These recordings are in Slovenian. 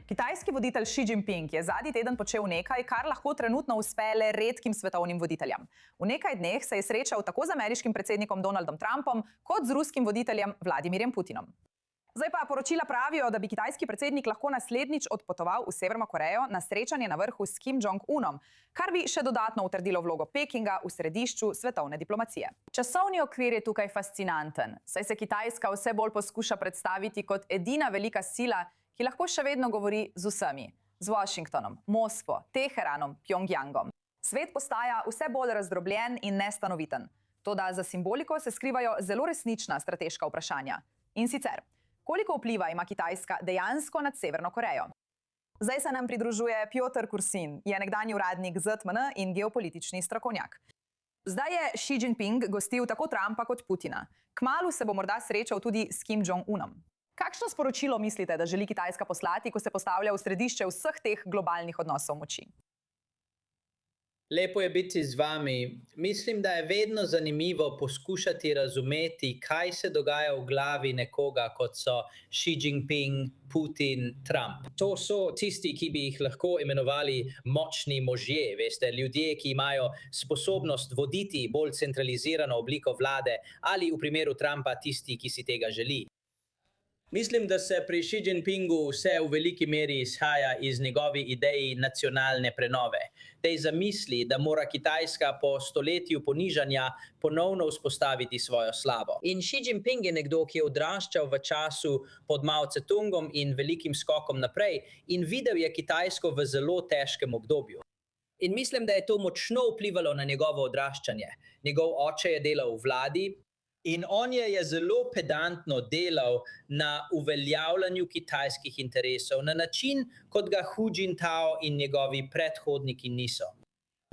Kitajski voditelj Xi Jinping je zadnji teden počel nekaj, kar lahko trenutno uspe le redkim svetovnim voditeljem. V nekaj dneh se je srečal tako z ameriškim predsednikom Donaldom Trumpom, kot z ruskim voditeljem Vladimirjem Putinom. Zdaj pa poročila pravijo, da bi kitajski predsednik lahko naslednjič odpotoval v Severno Korejo na srečanje na vrhu s Kim Jong-unom, kar bi še dodatno utrdilo vlogo Pekinga v središču svetovne diplomacije. Časovni okvir je tukaj fascinanten, saj se Kitajska vse bolj poskuša predstaviti kot edina velika sila, ki lahko še vedno govori z vsemi, z Washingtonom, Moskvo, Teheranom, Pjongjangom. Svet postaja vse bolj razdrobljen in nestanoviten. Toda za simboliko se skrivajo zelo resnična strateška vprašanja. In sicer, koliko vpliva ima Kitajska dejansko nad Severno Korejo? Zdaj se nam pridružuje Piotr Kursin, je nekdanji uradnik ZTMN in geopolitični strokovnjak. Zdaj je Xi Jinping gostil tako Trumpa kot Putina. Kmalu se bo morda srečal tudi s Kim Jong-unom. Kakšno sporočilo mislite, da želi Kitajska poslati, ko se postavlja v središče vseh teh globalnih odnosov moči? Lepo je biti z vami. Mislim, da je vedno zanimivo poskušati razumeti, kaj se dogaja v glavi nekoga, kot so Xi Jinping, Putin, Trump. To so tisti, ki bi jih lahko imenovali močni možje, veste, ljudje, ki imajo sposobnost voditi bolj centralizirano obliko vlade, ali v primeru Trumpa tisti, ki si tega želi. Mislim, da se pri Xi Jinpingu vse v veliki meri izhaja iz njegovi ideji nacionalne prenove. Tej zamisli, da mora Kitajska po stoletju ponižanja ponovno vzpostaviti svojo slavo. In Xi Jinping je nekdo, ki je odraščal v času pod Mao Tse-tungom in velikim skokom naprej in videl je Kitajsko v zelo težkem obdobju. In mislim, da je to močno vplivalo na njegovo odraščanje. Njegov oče je delal v vladi, in on je zelo pedantno delal na uveljavljanju kitajskih interesov na način, kot ga Hu Jintao in njegovi predhodniki niso.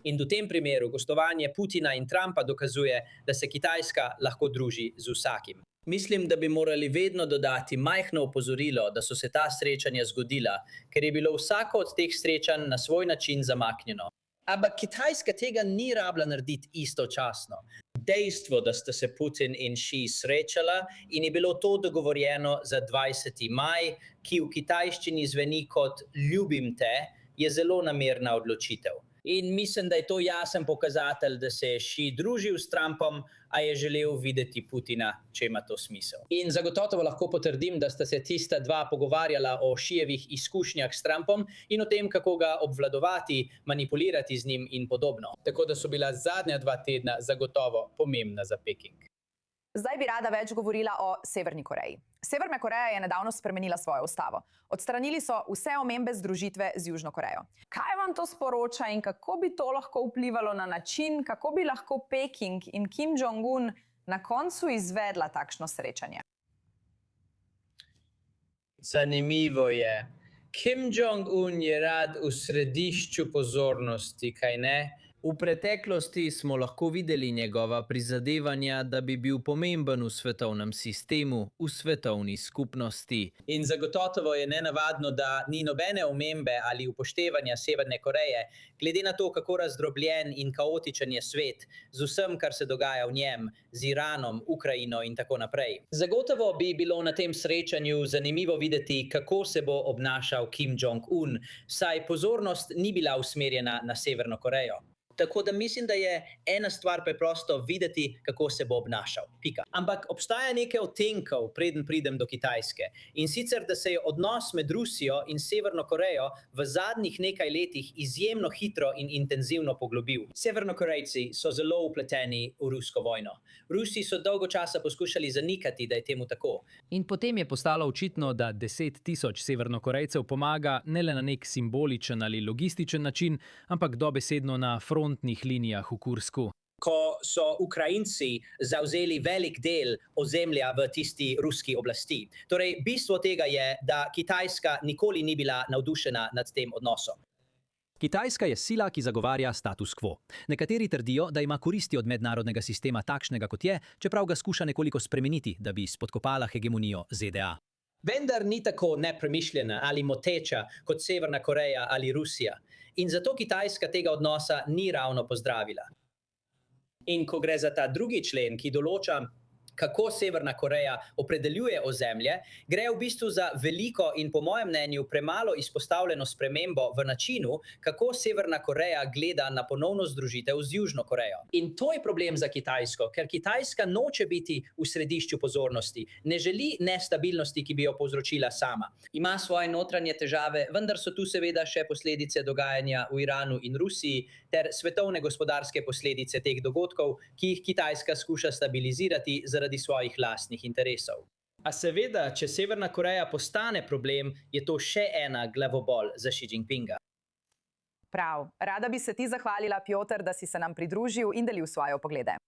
In v tem primeru gostovanje Putina in Trumpa dokazuje, da se Kitajska lahko druži z vsakim. Mislim, da bi morali vedno dodati majhno opozorilo, da so se ta srečanja zgodila, ker je bilo vsako od teh srečanj na svoj način zamaknjeno. Ampak Kitajska tega ni rabila narediti istočasno. Dejstvo, da sta se Putin in Xi srečala in je bilo to dogovorjeno za 20. maj, ki v kitajščini zveni kot ljubim te, je zelo namerna odločitev. In mislim, da je to jasen pokazatelj, da se je Xi družil s Trumpom, a je želel videti Putina, če ima to smisel. In zagotovo lahko potrdim, da sta se tista dva pogovarjala o Xijevih izkušnjah s Trumpom in o tem, kako ga obvladovati, manipulirati z njim in podobno. Tako da so bila zadnja 2 tedna zagotovo pomembna za Peking. Zdaj bi rada več govorila o Severni Koreji. Severna Koreja je nedavno spremenila svojo ustavo. Odstranili so vse omembe združitve z Južno Korejo. Kaj vam to sporoča in kako bi to lahko vplivalo na način, kako bi lahko Peking in Kim Jong-un na koncu izvedla takšno srečanje? Zanimivo je. Kim Jong-un je rad v središču pozornosti, kaj ne? V preteklosti smo lahko videli njegova prizadevanja, da bi bil pomemben v svetovnem sistemu, v svetovni skupnosti. In zagotovo je nenavadno, da ni nobene omembe ali upoštevanja Severne Koreje, glede na to, kako razdrobljen in kaotičen je svet, z vsem, kar se dogaja v njem, z Iranom, Ukrajino in tako naprej. Zagotovo bi bilo na tem srečanju zanimivo videti, kako se bo obnašal Kim Jong-un, saj pozornost ni bila usmerjena na Severno Korejo. Tako da mislim, da je ena stvar preprosto videti, kako se bo obnašal. Pika. Ampak obstaja nekaj odtenkov, preden pridem do Kitajske. In sicer, da se je odnos med Rusijo in Severno Korejo v zadnjih nekaj letih izjemno hitro in intenzivno poglobil. Severnokorejci so zelo vpleteni v rusko vojno. Rusi so dolgo časa poskušali zanikati, da je temu tako. In potem je postalo očitno, da 10.000 Severnokorejcev pomaga ne le na nek simboličen ali logističen način, ampak dobesedno na frontnih linijah v Kursku. Ko so Ukrajinci zavzeli velik del ozemlja v tisti ruski oblasti. Torej, bistvo tega je, da Kitajska nikoli ni bila navdušena nad tem odnosom. Kitajska je sila, ki zagovarja status quo. Nekateri trdijo, da ima koristi od mednarodnega sistema takšnega, kot je, čeprav ga skuša nekoliko spremeniti, da bi spodkopala hegemonijo ZDA. Vendar ni tako nepremišljena ali moteča kot Severna Koreja ali Rusija. In zato Kitajska tega odnosa ni ravno pozdravila. In ko gre za ta drugi člen, ki določa, kako Severna Koreja opredeljuje ozemlje, gre v bistvu za veliko in po mojem mnenju premalo izpostavljeno spremembo v načinu, kako Severna Koreja gleda na ponovno združitev z Južno Korejo. In to je problem za Kitajsko, ker Kitajska noče biti v središču pozornosti, ne želi nestabilnosti, ki bi jo povzročila sama. Ima svoje notranje težave, vendar so tu seveda še posledice dogajanja v Iranu in Rusiji ter svetovne gospodarske posledice teh dogodkov, ki jih Kitajska skuša stabilizirati zaradi svojih lastnih interesov. A seveda, če Severna Koreja postane problem, je to še ena glavobol za Xi Jinpinga. Prav, rada bi se ti zahvalila, Piotr, da si se nam pridružil in delil svoje poglede.